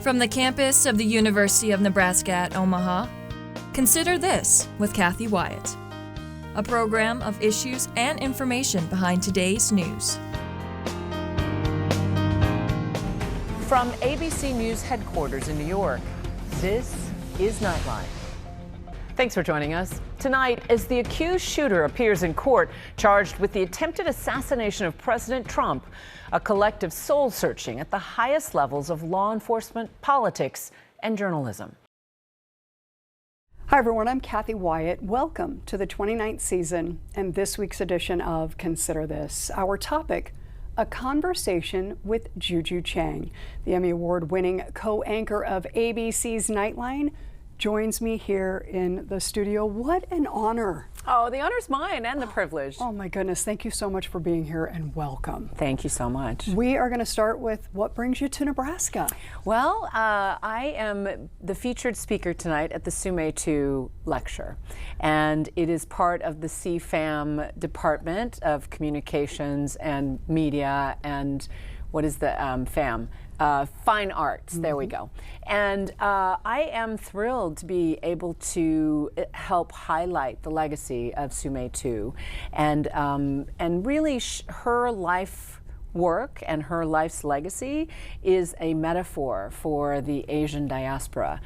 From the campus of the University of Nebraska at Omaha, consider this with Kathy Wyatt, a program of issues and information behind today's news. From ABC News headquarters in New York, this is Nightline. Thanks for joining us. Tonight, as the accused shooter appears in court, charged with the attempted assassination of President Trump, a collective soul-searching at the highest levels of law enforcement, politics, and journalism. Hi everyone, I'm Kathy Wyatt. Welcome to the 29th season and this week's edition of Consider This. Our topic, a conversation with Juju Chang, the Emmy Award-winning co-anchor of ABC's Nightline, joins me here in the studio. What an honor. Oh, the honor's mine and the privilege. Oh my goodness, thank you so much for being here and welcome. Thank you so much. We are going to start with what brings you to Nebraska. Well, I am the featured speaker tonight at the Sume 2 lecture, and it is part of the CFAM Department of Communications and Media and what is the FAM? Fine Arts, there we go. And I am thrilled to be able to help highlight the legacy of Sume 2 and really her life work and her life's legacy is a metaphor for the Asian diaspora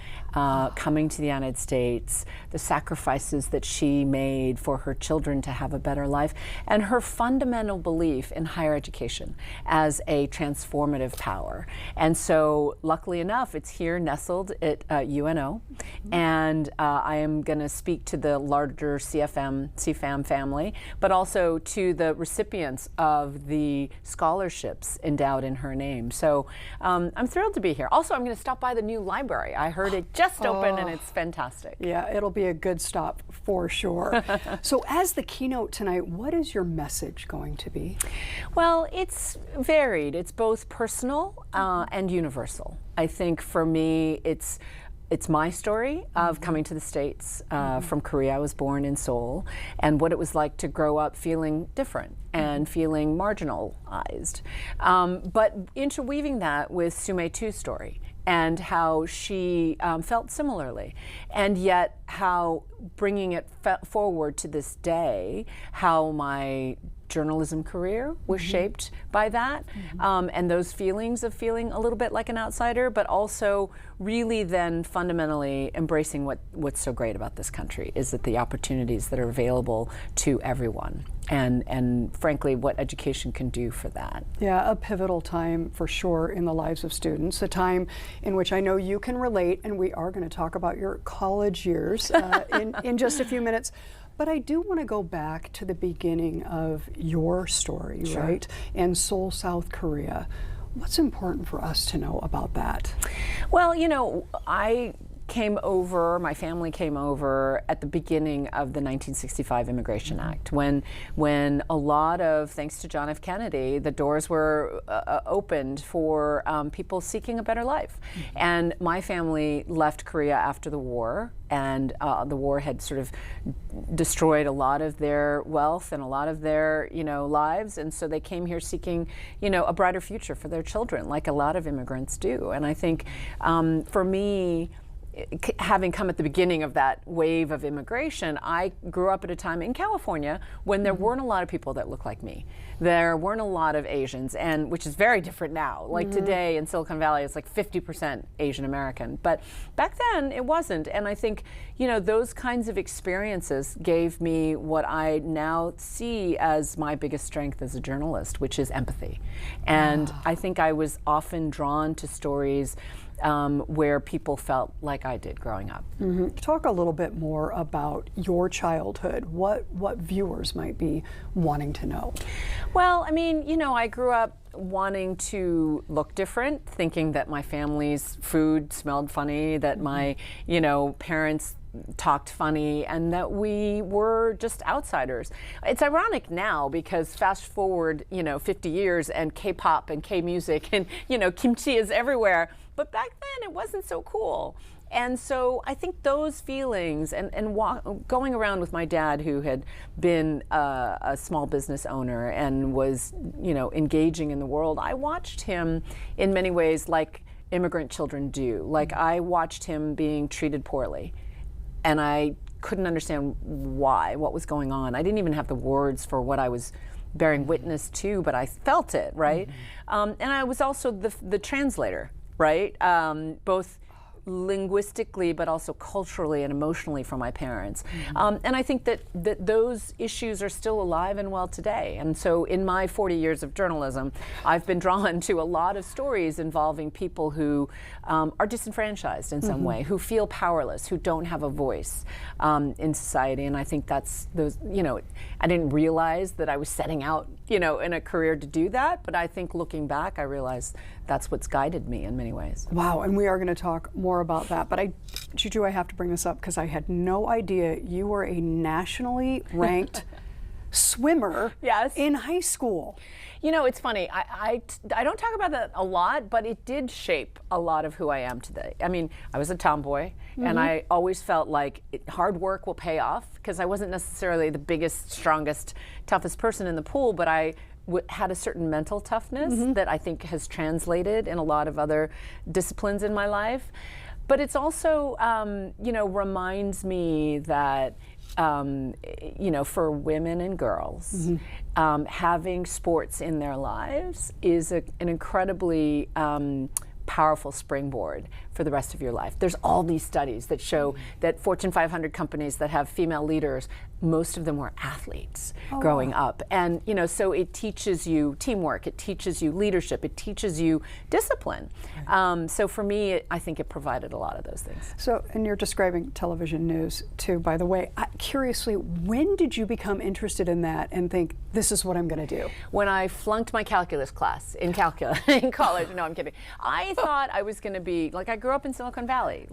coming to the United States, the sacrifices that she made for her children to have a better life, and her fundamental belief in higher education as a transformative power. And so, luckily enough, it's here nestled at UNO, and I am going to speak to the larger CFAM family, but also to the recipients of the scholarships endowed in her name. So I'm thrilled to be here. Also, I'm going to stop by the new library. I heard it just opened and it's fantastic. Yeah, it'll be a good stop for sure. So as the keynote tonight, what is your message going to be? Well, it's varied. It's both personal and universal. I think for me, it's my story of coming to the States from Korea. I was born in Seoul, and what it was like to grow up feeling different and feeling marginalized. But interweaving that with Sume 2's story and how she felt similarly, and yet how bringing it forward to this day, how my journalism career was shaped by that, and those feelings of feeling a little bit like an outsider, but also really then fundamentally embracing what's so great about this country is that the opportunities that are available to everyone, and frankly what education can do for that. Yeah, a pivotal time for sure in the lives of students, a time in which I know you can relate, and we are going to talk about your college years in just a few minutes. But I do want to go back to the beginning of your story, sure. right? And Seoul, South Korea. What's important for us to know about that? Well, you know, my family came over at the beginning of the 1965 Immigration Act, when a lot of, thanks to John F. Kennedy, the doors were opened for people seeking a better life. And my family left Korea after the war, and the war had sort of destroyed a lot of their wealth and a lot of their, lives, and so they came here seeking, a brighter future for their children, like a lot of immigrants do. And I think for me, having come at the beginning of that wave of immigration, I grew up at a time in California when there weren't a lot of people that looked like me. There weren't a lot of Asians, and which is very different now. Like today in Silicon Valley, it's like 50% Asian American. But back then, it wasn't. And I think, those kinds of experiences gave me what I now see as my biggest strength as a journalist, which is empathy. And I think I was often drawn to stories where people felt like I did growing up. Talk a little bit more about your childhood, what viewers might be wanting to know. Well, I mean, I grew up wanting to look different, thinking that my family's food smelled funny, that my, parents talked funny, and that we were just outsiders. It's ironic now because fast forward, 50 years and K-pop and K-music and, kimchi is everywhere. But back then it wasn't so cool. And so I think those feelings and going around with my dad, who had been a small business owner and was, engaging in the world, I watched him in many ways like immigrant children do. Like, I watched him being treated poorly, and I couldn't understand why, what was going on. I didn't even have the words for what I was bearing witness to, but I felt it, right? And I was also the translator, right? Both linguistically, but also culturally and emotionally for my parents. And I think that those issues are still alive and well today. And so in my 40 years of journalism, I've been drawn to a lot of stories involving people who are disenfranchised in some way, who feel powerless, who don't have a voice in society. And I think that's those, I didn't realize that I was setting out, in a career to do that. But I think looking back, I realized that's what's guided me in many ways. Wow, and we are going to talk more about that. But Juju, I have to bring this up because I had no idea you were a nationally ranked swimmer in high school. It's funny. I don't talk about that a lot, but it did shape a lot of who I am today. I mean, I was a tomboy, and I always felt like hard work will pay off, because I wasn't necessarily the biggest, strongest, toughest person in the pool, but I had a certain mental toughness that I think has translated in a lot of other disciplines in my life. But it's also, reminds me that, for women and girls, having sports in their lives is an incredibly powerful springboard for the rest of your life. There's all these studies that show that Fortune 500 companies that have female leaders, most of them were athletes growing up. And, so it teaches you teamwork, it teaches you leadership, it teaches you discipline. So for me, I think it provided a lot of those things. So, and you're describing television news too, by the way. Curiously, when did you become interested in that and think, this is what I'm going to do? When I flunked my calculus class in college. No, I'm kidding. I thought I was going to be, I grew up in Silicon Valley,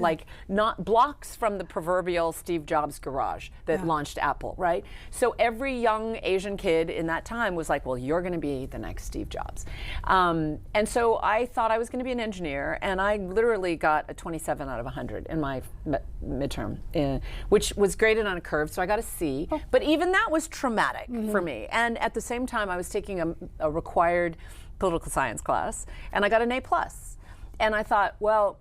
not blocks from the proverbial Steve Jobs garage that launched Apple, right? So every young Asian kid in that time was like, well, you're going to be the next Steve Jobs. And so I thought I was going to be an engineer, and I literally got a 27 out of 100 in my midterm, which was graded on a curve, so I got a C. But even that was traumatic for me. And at the same time, I was taking a required political science class, and I got an A+. And I thought, well,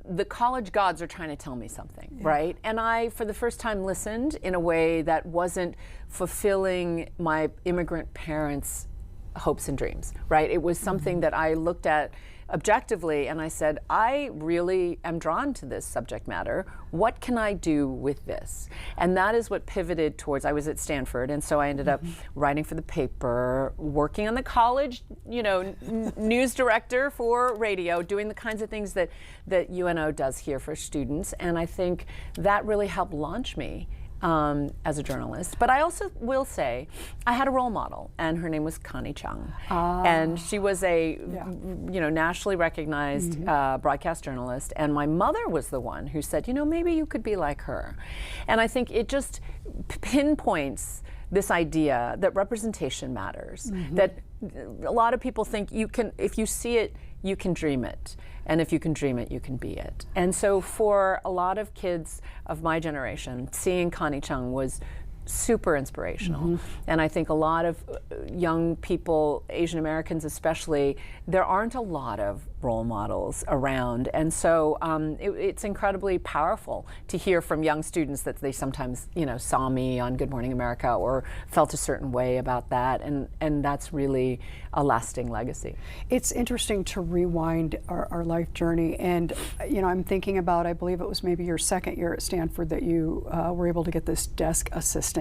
the college gods are trying to tell me something, right? And I, for the first time, listened in a way that wasn't fulfilling my immigrant parents' hopes and dreams, right? It was something that I looked at objectively, and I said, I really am drawn to this subject matter. What can I do with this? And that is what pivoted towards, I was at Stanford, and so I ended up writing for the paper, working on the college, news director for radio, doing the kinds of things that UNO does here for students. And I think that really helped launch me as a journalist. But I also will say I had a role model, and her name was Connie Chung. And she was a nationally recognized broadcast journalist, and my mother was the one who said, maybe you could be like her. And I think it just pinpoints this idea that representation matters, that a lot of people think if you see it, you can dream it. And if you can dream it, you can be it. And so for a lot of kids of my generation, seeing Connie Chung was super inspirational. And I think a lot of young people, Asian Americans especially, there aren't a lot of role models around. And so it's incredibly powerful to hear from young students that they sometimes, saw me on Good Morning America or felt a certain way about that. And that's really a lasting legacy. It's interesting to rewind our life journey. And, I'm thinking about, I believe it was maybe your second year at Stanford that you were able to get this desk assistant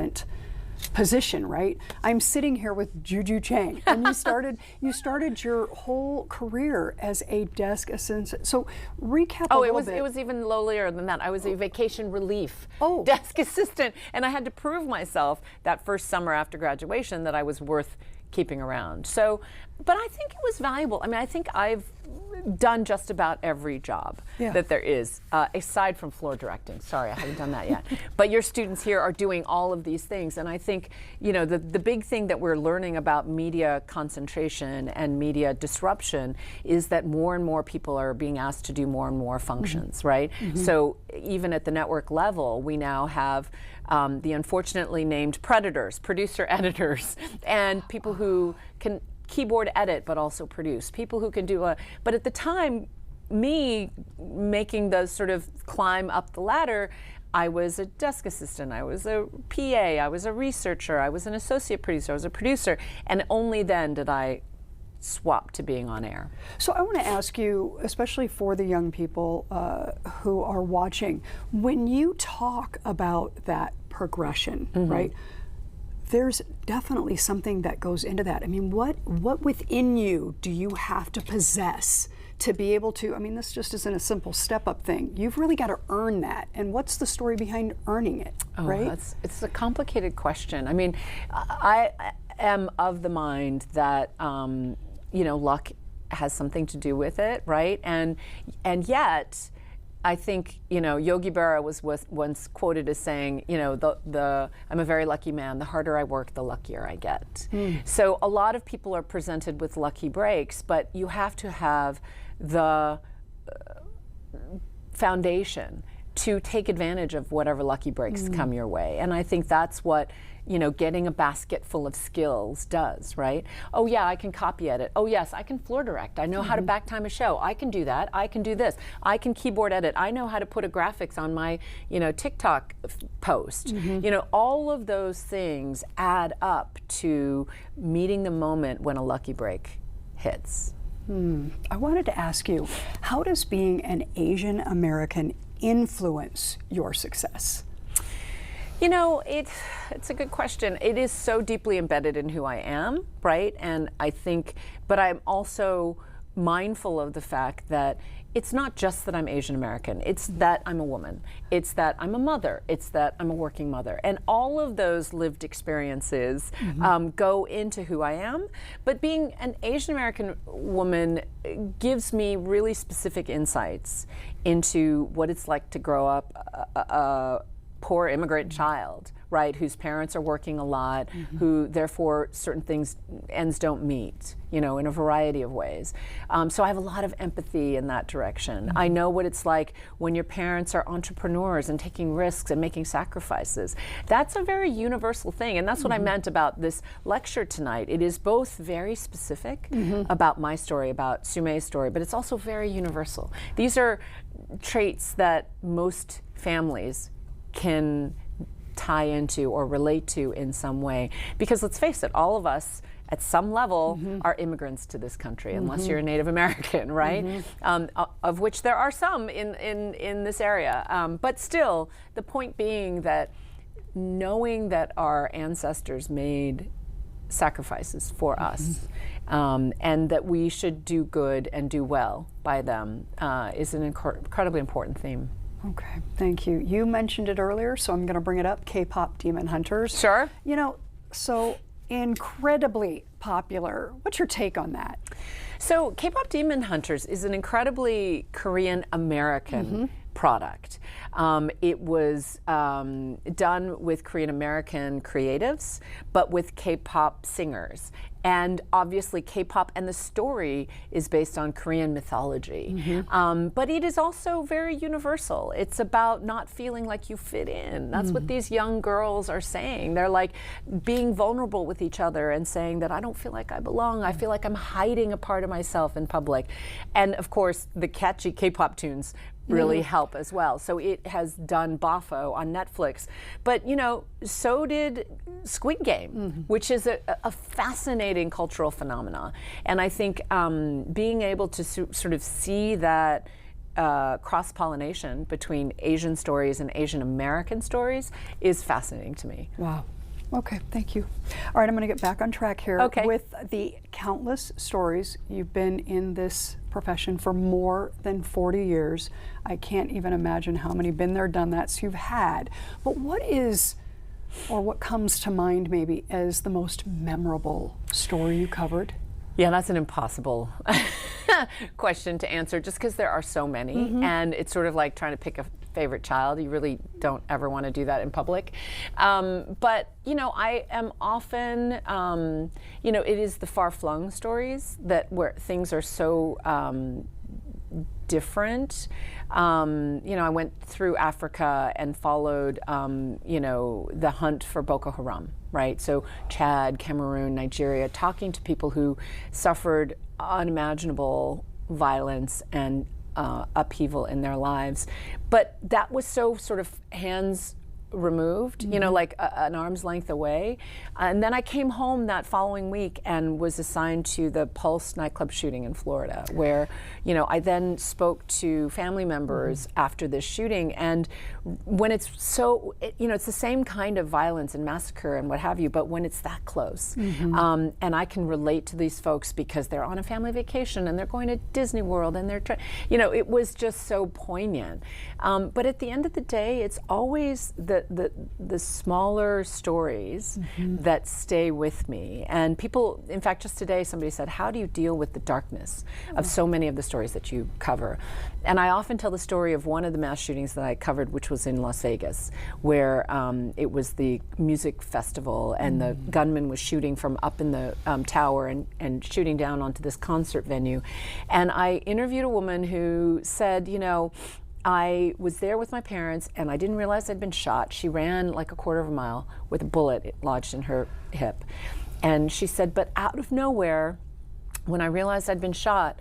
position, right? I'm sitting here with Juju Chang, and you started your whole career as a desk assistant. So recap a little bit. It was even lowlier than that. I was a vacation relief desk assistant, and I had to prove myself that first summer after graduation that I was worth keeping around. So, but I think it was valuable. I mean, I think I've done just about every job that there is, aside from floor directing. Sorry, I haven't done that yet. But your students here are doing all of these things. And I think, the big thing that we're learning about media concentration and media disruption is that more and more people are being asked to do more and more functions, right? So even at the network level, we now have the unfortunately named predators, producer editors, and people who can keyboard edit but also produce, people who can do but at the time me making the sort of climb up the ladder, I was a desk assistant, I was a PA, I was a researcher, I was an associate producer, I was a producer, and only then did I swap to being on air. So I want to ask you, especially for the young people who are watching, when you talk about that progression, right? There's definitely something that goes into that. I mean, what within you do you have to possess to be able to, I mean, this just isn't a simple step-up thing. You've really got to earn that. And what's the story behind earning it, right? It's a complicated question. I mean, I am of the mind that, luck has something to do with it, right? And yet, I think, Yogi Berra was once quoted as saying, I'm a very lucky man. The harder I work, the luckier I get. So a lot of people are presented with lucky breaks, but you have to have the foundation to take advantage of whatever lucky breaks come your way. And I think that's what getting a basket full of skills does, right? Oh yeah, I can copy edit. Oh yes, I can floor direct. I know how to backtime a show. I can do that. I can do this. I can keyboard edit. I know how to put a graphics on my, TikTok post. All of those things add up to meeting the moment when a lucky break hits. I wanted to ask you, how does being an Asian American influence your success? It's a good question. It is so deeply embedded in who I am, right? And I think, but I'm also mindful of the fact that it's not just that I'm Asian American. It's that I'm a woman. It's that I'm a mother. It's that I'm a working mother. And all of those lived experiences go into who I am. But being an Asian American woman gives me really specific insights into what it's like to grow up a poor immigrant child, right, whose parents are working a lot, who therefore certain ends don't meet, in a variety of ways. So I have a lot of empathy in that direction. I know what it's like when your parents are entrepreneurs and taking risks and making sacrifices. That's a very universal thing, and that's what I meant about this lecture tonight. It is both very specific about my story, about Sumei's story, but it's also very universal. These are traits that most families can tie into or relate to in some way. Because let's face it, all of us at some level are immigrants to this country, unless you're a Native American, right? Of which there are some in this area. But still, the point being that knowing that our ancestors made sacrifices for us, and that we should do good and do well by them is an incredibly important theme. Okay, thank you. You mentioned it earlier, so I'm going to bring it up, K-pop Demon Hunters. Sure. So incredibly popular. What's your take on that? So K-pop Demon Hunters is an incredibly Korean American product. It was done with Korean American creatives, but with K-pop singers. And obviously K-pop and the story is based on Korean mythology. But it is also very universal. It's about not feeling like you fit in. That's what these young girls are saying. They're like being vulnerable with each other and saying that I don't feel like I belong. I feel like I'm hiding a part of myself in public. And of course, the catchy K-pop tunes really help as well. So it has done Bafo on Netflix. But, so did Squid Game, which is a fascinating cultural phenomena. And I think being able to sort of see that cross-pollination between Asian stories and Asian American stories is fascinating to me. Wow. Okay, thank you. All right, I'm going to get back on track here with the countless stories. You've been in this profession for more than 40 years. I can't even imagine how many been there, done that you've had. But what comes to mind maybe as the most memorable story you covered? Yeah, that's an impossible question to answer just because there are so many. And it's sort of like trying to pick a favorite child. You really don't ever want to do that in public. But, I am often, it is the far-flung stories where things are so different. I went through Africa and followed, the hunt for Boko Haram, right? So Chad, Cameroon, Nigeria, talking to people who suffered unimaginable violence and upheaval in their lives. But that was so sort of hands removed, you know, like an arm's length away. And then I came home that following week and was assigned to the Pulse nightclub shooting in Florida, where, you know, I then spoke to family members after this shooting. And when it's so, you know, it's the same kind of violence and massacre and what have you, but when it's that close, and I can relate to these folks because they're on a family vacation and they're going to Disney World and they're, you know, it was just so poignant. But at the end of the day, it's always the smaller stories that stay with me. And people, in fact, just today somebody said, how do you deal with the darkness of so many of the stories that you cover? And I often tell the story of one of the mass shootings that I covered, which was in Las Vegas, where it was the music festival and the gunman was shooting from up in the tower and shooting down onto this concert venue. And I interviewed a woman who said, you know, I was there with my parents and I didn't realize I'd been shot. She ran like a quarter of a mile with a bullet lodged in her hip. And she said, but out of nowhere, when I realized I'd been shot,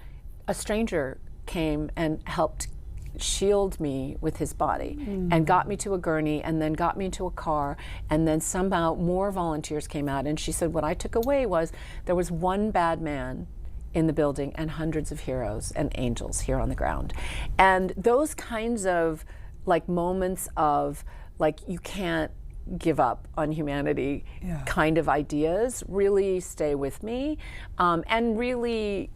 a stranger came and helped shield me with his body and got me to a gurney and then got me into a car, and then somehow more volunteers came out. And she said, what I took away was there was one bad man in the building and hundreds of heroes and angels here on the ground. And those kinds of like moments of like you can't give up on humanity kind of ideas really stay with me and really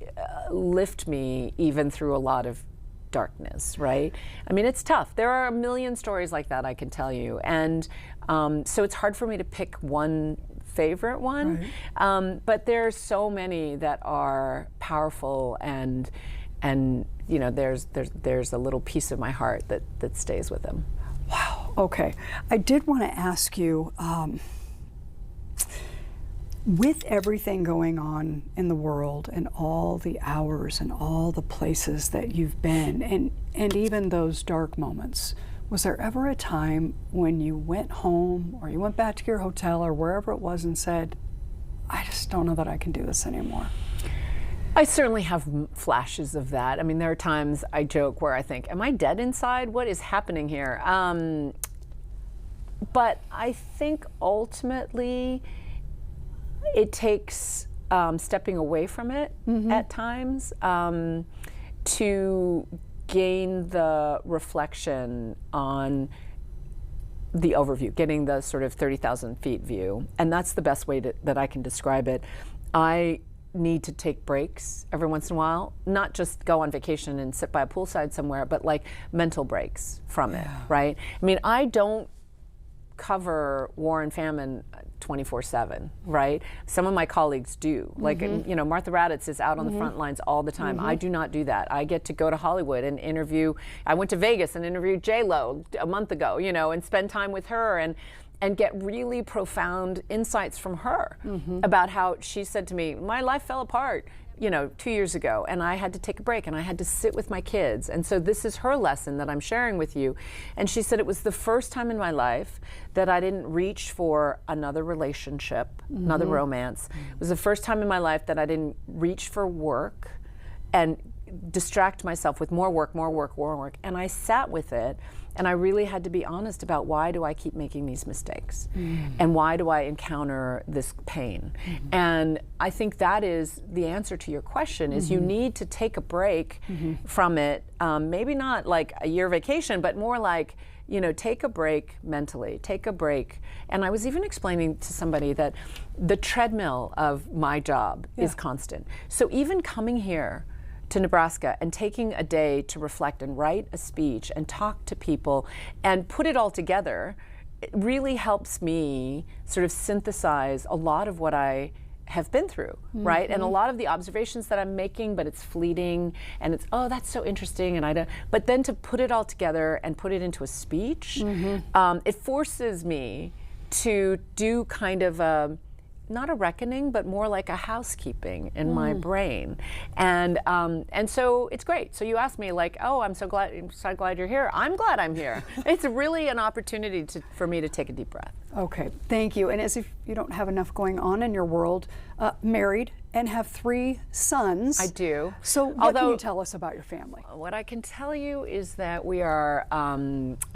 lift me even through a lot of darkness, right? I mean, it's tough. There are a million stories like that I can tell you. And so it's hard for me to pick one favorite one, but there's so many that are powerful, and you know, there's a little piece of my heart that stays with them. Wow. Okay. I did want to ask you, with everything going on in the world and all the hours and all the places that you've been, and even those dark moments, was there ever a time when you went home or you went back to your hotel or wherever it was and said, I just don't know that I can do this anymore? I certainly have flashes of that. I mean, there are times I joke where I think, am I dead inside? What is happening here? But I think ultimately it takes stepping away from it at times to gain the reflection on the overview, getting the sort of 30,000 feet view. And that's the best way that I can describe it. I need to take breaks every once in a while, not just go on vacation and sit by a poolside somewhere, but like mental breaks from it, right? I mean, I don't cover war and famine 24/7, right? Some of my colleagues do. Like, you know, Martha Raddatz is out on the front lines all the time. I do not do that. I get to go to Hollywood and interview. I went to Vegas and interviewed J-Lo a month ago, you know, and spend time with her and get really profound insights from her about how she said to me, my life fell apart, you know, 2 years ago, and I had to take a break and I had to sit with my kids. And so this is her lesson that I'm sharing with you. And she said it was the first time in my life that I didn't reach for another relationship, another romance. It was the first time in my life that I didn't reach for work and distract myself with more work. And I sat with it. And I really had to be honest about, why do I keep making these mistakes? And why do I encounter this pain? And I think that is the answer to your question, is you need to take a break from it. Maybe not like a year vacation, but more like, you know, take a break mentally, take a break. And I was even explaining to somebody that the treadmill of my job is constant. So even coming here to Nebraska and taking a day to reflect and write a speech and talk to people and put it all together, it really helps me sort of synthesize a lot of what I have been through, right? And a lot of the observations that I'm making, but it's fleeting and it's, oh, that's so interesting, and I don't, but then to put it all together and put it into a speech, it forces me to do kind of a, not a reckoning, but more like a housekeeping in my brain. And so it's great. So you asked me like, oh, I'm so glad you're here. I'm glad I'm here. It's really an opportunity for me to take a deep breath. Okay, thank you. And as if you don't have enough going on in your world, married and have 3 sons. I do. So what can you tell us about your family? What I can tell you is that we are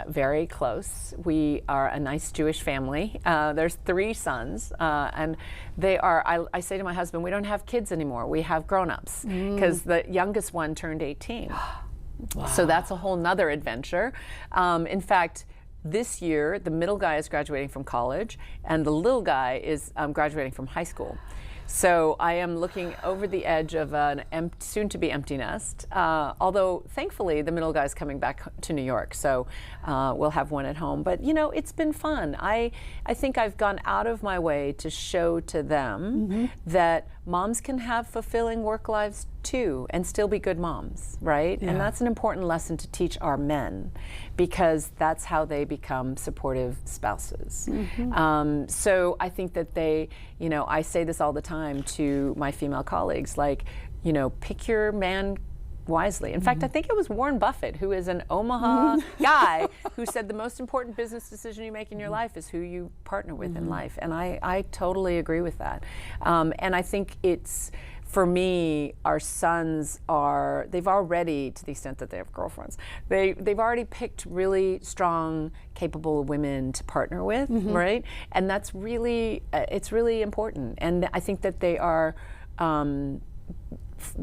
very close. We are a nice Jewish family. There's 3 sons, and they are, I say to my husband, we don't have kids anymore. We have grown-ups, because the youngest one turned 18. Wow. So that's a whole nother adventure. In fact, this year, the middle guy is graduating from college, and the little guy is graduating from high school. So I am looking over the edge of an soon-to-be empty nest, although thankfully the middle guy's coming back to New York, so we'll have one at home. But, you know, it's been fun. I think I've gone out of my way to show to them that moms can have fulfilling work lives too and still be good moms, right? Yeah. And that's an important lesson to teach our men, because that's how they become supportive spouses. So I think that they, you know, I say this all the time to my female colleagues, like, you know, pick your man wisely. In fact, I think it was Warren Buffett, who is an Omaha guy, who said the most important business decision you make in your life is who you partner with in life. And I totally agree with that. And I think it's, for me, our sons are, they've already, to the extent that they have girlfriends, they've already picked really strong, capable women to partner with, right? And that's really, it's really important. And I think that they are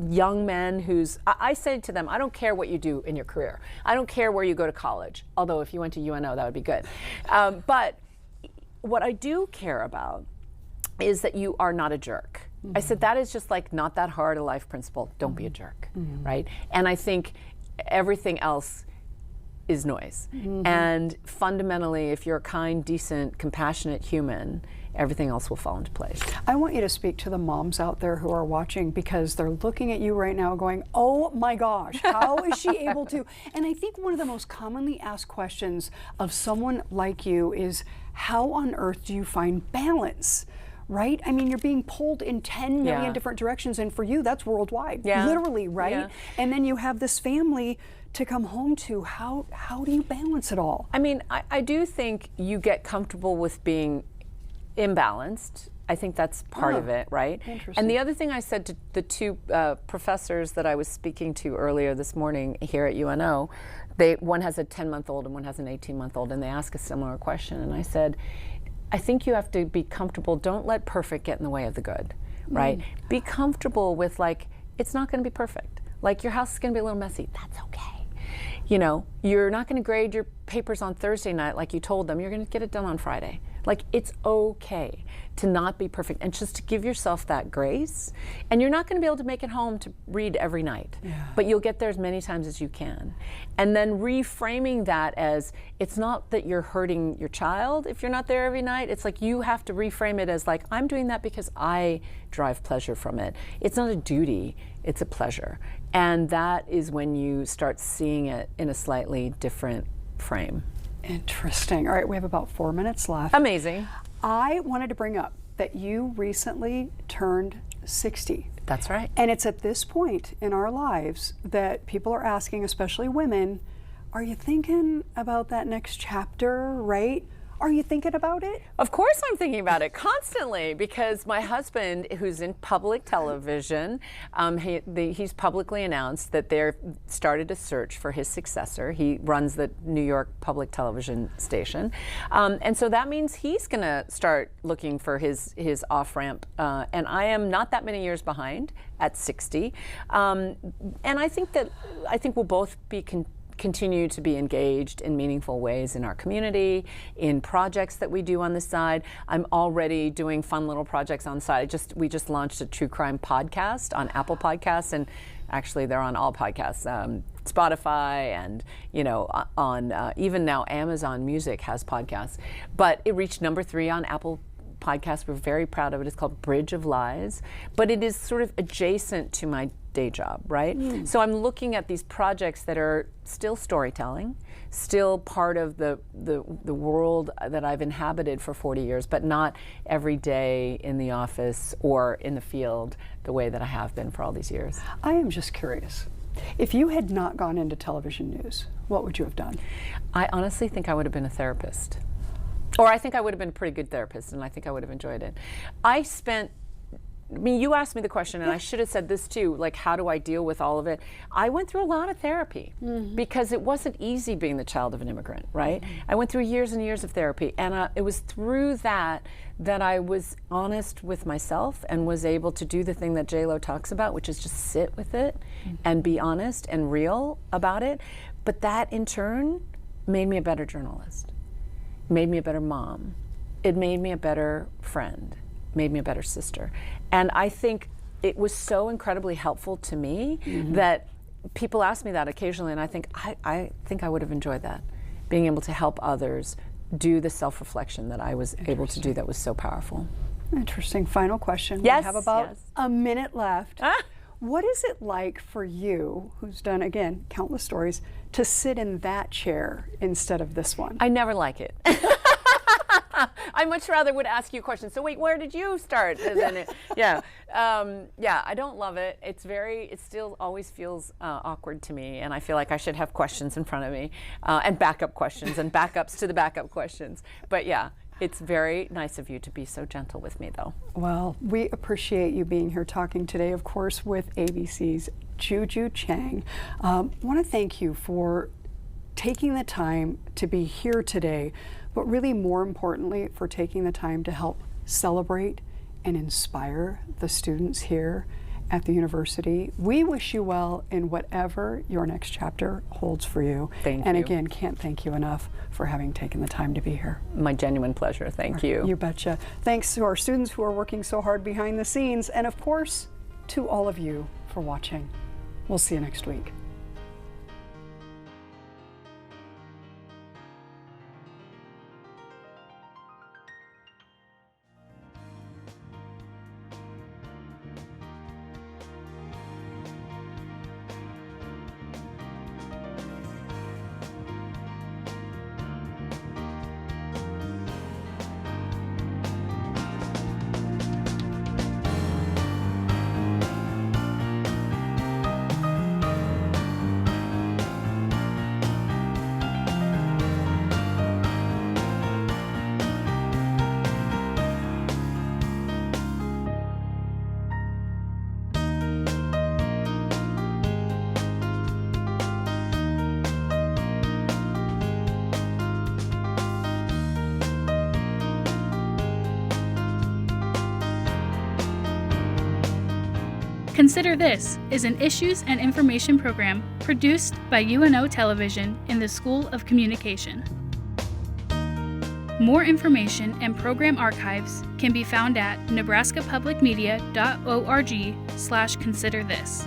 young men who's, I say to them, I don't care what you do in your career. I don't care where you go to college, although if you went to UNO, that would be good. But what I do care about is that you are not a jerk. I said, that is just like not that hard a life principle. Don't be a jerk, right? And I think everything else is noise. And fundamentally, if you're a kind, decent, compassionate human, everything else will fall into place. I want you to speak to the moms out there who are watching, because they're looking at you right now going, oh my gosh, how is she able to? And I think one of the most commonly asked questions of someone like you is, how on earth do you find balance? Right? I mean, you're being pulled in 10 million different directions, and for you, that's worldwide, literally, right? Yeah. And then you have this family to come home to. How do you balance it all? I mean, I do think you get comfortable with being imbalanced. I think that's part of it, right? Interesting. And the other thing I said to the 2 professors that I was speaking to earlier this morning here at UNO, one has a 10-month-old and one has an 18-month-old, and they asked a similar question, and I said, I think you have to be comfortable. Don't let perfect get in the way of the good, right? Be comfortable with, like, it's not going to be perfect. Like, your house is going to be a little messy. That's okay. You know, you're not going to grade your papers on Thursday night like you told them. You're going to get it done on Friday. Like, it's okay to not be perfect, and just to give yourself that grace. And you're not going to be able to make it home to read every night, but you'll get there as many times as you can. And then reframing that as, it's not that you're hurting your child if you're not there every night. It's like, you have to reframe it as, like, I'm doing that because I derive pleasure from it. It's not a duty, it's a pleasure. And that is when you start seeing it in a slightly different frame. Interesting. All right, we have about 4 minutes left. Amazing. I wanted to bring up that you recently turned 60. That's right. And it's at this point in our lives that people are asking, especially women, are you thinking about that next chapter, right? Are you thinking about it? Of course I'm thinking about it constantly, because my husband, who's in public television, he's publicly announced that they've started a search for his successor. He runs the New York public television station. And so that means he's going to start looking for his off-ramp. And I am not that many years behind at 60. And I think we'll both be continue to be engaged in meaningful ways in our community, in projects that we do on the side. I'm already doing fun little projects on the side. We just launched a true crime podcast on Apple Podcasts, and actually they're on all podcasts, Spotify, and on even now Amazon Music has podcasts. But it reached number 3 on Apple Podcasts. We're very proud of it. It's called Bridge of Lies, but it is sort of adjacent to my day job, right? So I'm looking at these projects that are still storytelling, still part of the world that I've inhabited for 40 years, but not every day in the office or in the field the way that I have been for all these years. I am just curious. If you had not gone into television news, what would you have done? I honestly think I would have been a therapist. Or I think I would have been a pretty good therapist, and I think I would have enjoyed it. I spent I mean, you asked me the question, and I should have said this too, like, how do I deal with all of it? I went through a lot of therapy because it wasn't easy being the child of an immigrant, right? I went through years and years of therapy, and it was through that I was honest with myself and was able to do the thing that J-Lo talks about, which is just sit with it and be honest and real about it. But that, in turn, made me a better journalist, made me a better mom. It made me a better friend, made me a better sister. And I think it was so incredibly helpful to me that people ask me that occasionally, and I think I would have enjoyed that, being able to help others do the self-reflection that I was able to do that was so powerful. Interesting. Final question. Yes, We have about yes. a minute left. What is it like for you, who's done, again, countless stories, to sit in that chair instead of this one? I never like it. I much rather would ask you questions. So wait, where did you start? And then yeah, I don't love it. It still always feels awkward to me, and I feel like I should have questions in front of me, and backup questions, and backups to the backup questions. But yeah, it's very nice of you to be so gentle with me, though. Well, we appreciate you being here talking today, of course, with ABC's Juju Chang. Want to thank you for taking the time to be here today, but really more importantly, for taking the time to help celebrate and inspire the students here at the university. We wish you well in whatever your next chapter holds for you. Thank you. And again, can't thank you enough for having taken the time to be here. My genuine pleasure. Thank you. You betcha. Thanks to our students who are working so hard behind the scenes, and of course, to all of you for watching. We'll see you next week. Consider This is an issues and information program produced by UNO Television in the School of Communication. More information and program archives can be found at nebraskapublicmedia.org/considerthis.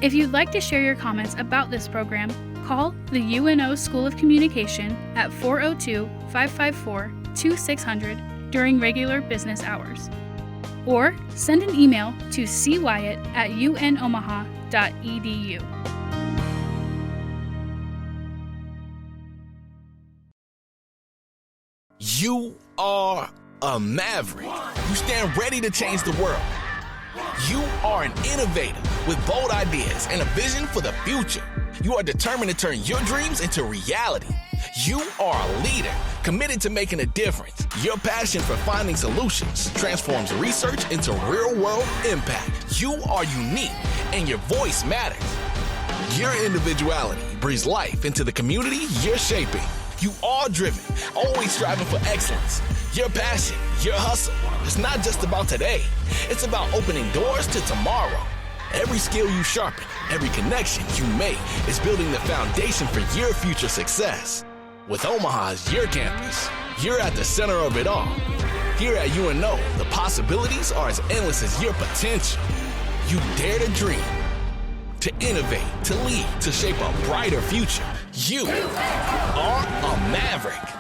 If you'd like to share your comments about this program, call the UNO School of Communication at 402-554-2600 during regular business hours. Or send an email to cwyatt@unomaha.edu. You are a maverick. You stand ready to change the world. You are an innovator with bold ideas and a vision for the future. You are determined to turn your dreams into reality. You are a leader committed to making a difference. Your passion for finding solutions transforms research into real-world impact. You are unique, and your voice matters. Your individuality breathes life into the community you're shaping. You are driven, always striving for excellence. Your passion, your hustle, it's not just about today. It's about opening doors to tomorrow. Every skill you sharpen, every connection you make is building the foundation for your future success. With Omaha as your campus, you're at the center of it all. Here at UNO, the possibilities are as endless as your potential. You dare to dream, to innovate, to lead, to shape a brighter future. You are a maverick.